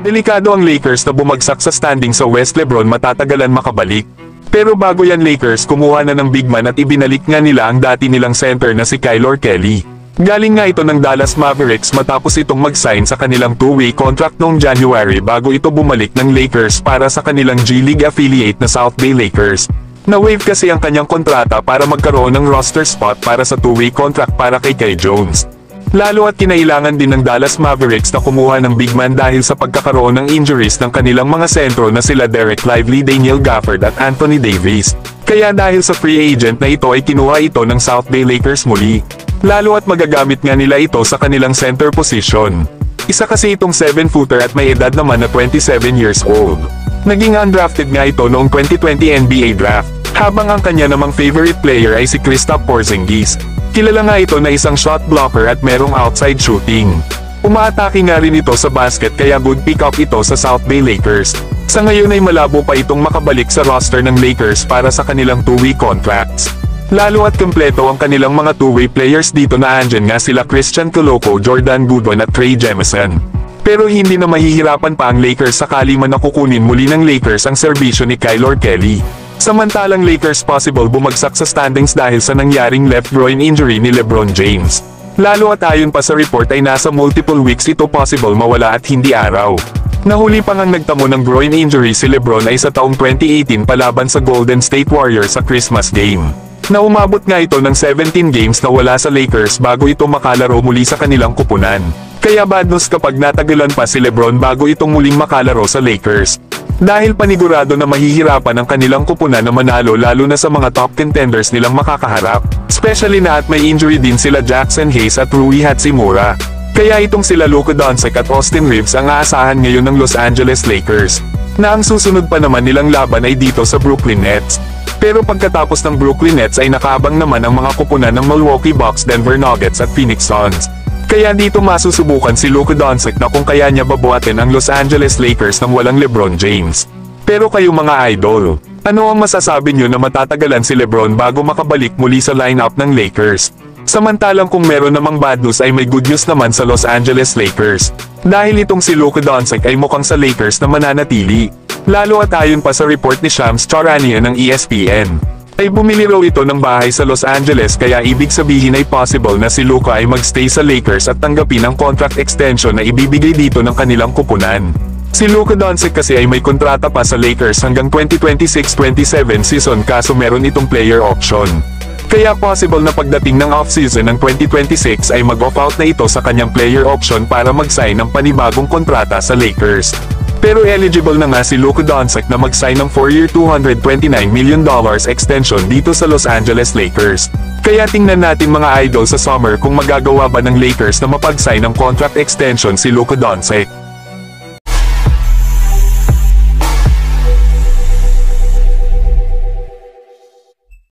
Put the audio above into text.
Delikado ang Lakers na bumagsak sa standing sa West. LeBron matatagalan makabalik. Pero bago yan, Lakers kumuha na ng big man at ibinalik nga nila ang dati nilang center na si Kyle Kelly. Galing nga ito ng Dallas Mavericks matapos itong mag-sign sa kanilang two-way contract noong January bago ito bumalik ng Lakers para sa kanilang G-League affiliate na South Bay Lakers. Na-waive kasi ang kanyang kontrata para magkaroon ng roster spot para sa two-way contract para kay Kai Jones. Lalo at kinailangan din ng Dallas Mavericks na kumuha ng big man dahil sa pagkakaroon ng injuries ng kanilang mga sentro na sila Derek Lively, Daniel Gafford at Anthony Davis. Kaya dahil sa free agent na ito ay kinuha ito ng South Bay Lakers muli. Lalo at magagamit nga nila ito sa kanilang center position. Isa kasi itong 7-footer at may edad naman na 27 years old. Naging undrafted nga ito noong 2020 NBA draft, habang ang kanya namang favorite player ay si Kristaps Porzingis. Kilala nga ito na isang shot blocker at merong outside shooting. Umaatake nga rin ito sa basket kaya good pick-up ito sa South Bay Lakers. Sa ngayon ay malabo pa itong makabalik sa roster ng Lakers para sa kanilang two-way contracts. Lalo at kompleto ang kanilang mga two-way players dito na andyan nga sila Christian Coloco, Jordan Goodwin at Trey Jemison. Pero hindi na mahihirapan pa ang Lakers sakali man nakukunin muli ng Lakers ang serbisyo ni Kyle Kelly. Samantalang Lakers possible bumagsak sa standings dahil sa nangyaring left groin injury ni LeBron James. Lalo at ayon pa sa report ay nasa multiple weeks ito possible mawala at hindi araw. Nahuli pa ngang nagtamo ng groin injury si LeBron ay sa taong 2018 palaban sa Golden State Warriors sa Christmas game. Na umabot nga ito ng 17 games na wala sa Lakers bago ito makalaro muli sa kanilang kupunan. Kaya bad news kapag natagalan pa si LeBron bago itong muling makalaro sa Lakers. Dahil panigurado na mahihirapan ang kanilang kupunan na manalo lalo na sa mga top contenders nilang makakaharap. Especially na at may injury din sila Jackson Hayes at Rui Hachimura. Kaya itong sila Luka Doncic at Austin Reeves ang aasahan ngayon ng Los Angeles Lakers. Na ang susunod pa naman nilang laban ay dito sa Brooklyn Nets. Pero pagkatapos ng Brooklyn Nets ay nakaabang naman ang mga kupunan ng Milwaukee Bucks, Denver Nuggets at Phoenix Suns. Kaya dito masusubukan si Luka Doncic na kung kaya niya babuhatin ang Los Angeles Lakers nang walang LeBron James. Pero kayo mga idol, ano ang masasabi nyo na matatagalan si LeBron bago makabalik muli sa lineup ng Lakers? Samantalang kung meron namang bad news ay may good news naman sa Los Angeles Lakers. Dahil itong si Luka Doncic ay mukhang sa Lakers na mananatili. Lalo at ayon pa sa report ni Shams Charania ng ESPN. Ay bumili raw ito ng bahay sa Los Angeles kaya ibig sabihin ay possible na si Luka ay magstay sa Lakers at tanggapin ang contract extension na ibibigay dito ng kanilang kupunan. Si Luka Doncic kasi ay may kontrata pa sa Lakers hanggang 2026-27 season kaso meron itong player option. Kaya possible na pagdating ng off-season ng 2026 ay mag-off-out na ito sa kanyang player option para mag-sign ng panibagong kontrata sa Lakers. Pero eligible na nga si Luka Doncic na mag-sign ng 4-year $229 million extension dito sa Los Angeles Lakers. Kaya tingnan natin mga idol sa summer kung magagawa ba ng Lakers na mapag-sign ng contract extension si Luka Doncic.